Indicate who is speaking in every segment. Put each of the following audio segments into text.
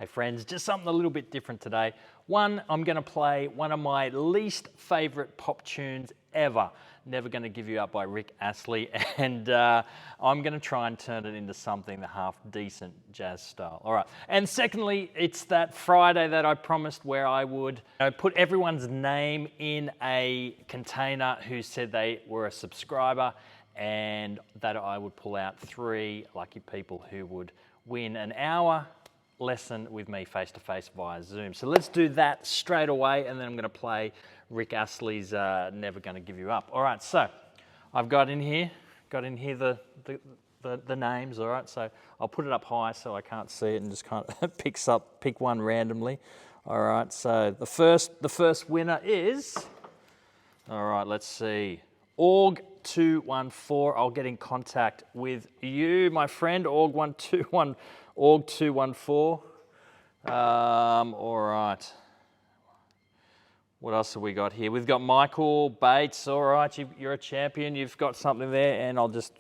Speaker 1: Hey friends, just something a little bit different today. One, I'm going to play one of my least favorite pop tunes ever, Never Gonna Give You Up by Rick Astley, and I'm going to try and turn it into something the half decent jazz style. All right. And secondly, it's that Friday that I promised where I would put everyone's name in a container who said they were a subscriber, and that I would pull out 3 lucky people who would win an hour lesson with me face-to-face via Zoom. So let's do that straight away, and then I'm going to play Rick Astley's Never Gonna Give You Up. All right, so I've got in here the names, all right? So I'll put it up high so I can't see it and just kind of pick one randomly. All right, so the first winner is, all right, let's see, Org214. I'll get in contact with you, my friend, Org214. All right. What else have we got here? We've got Michael Bates. All right, you're a champion. You've got something there, and I'll just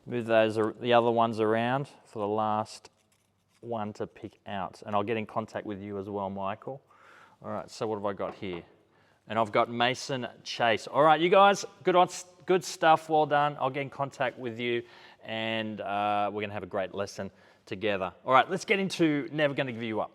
Speaker 1: move the other ones around for the last one to pick out. And I'll get in contact with you as well, Michael. All right, so what have I got here? And I've got Mason Chase. All right, you guys, good stuff. Well done. I'll get in contact with you, and we're going to have a great lesson together. All right, let's get into Never Gonna Give You Up.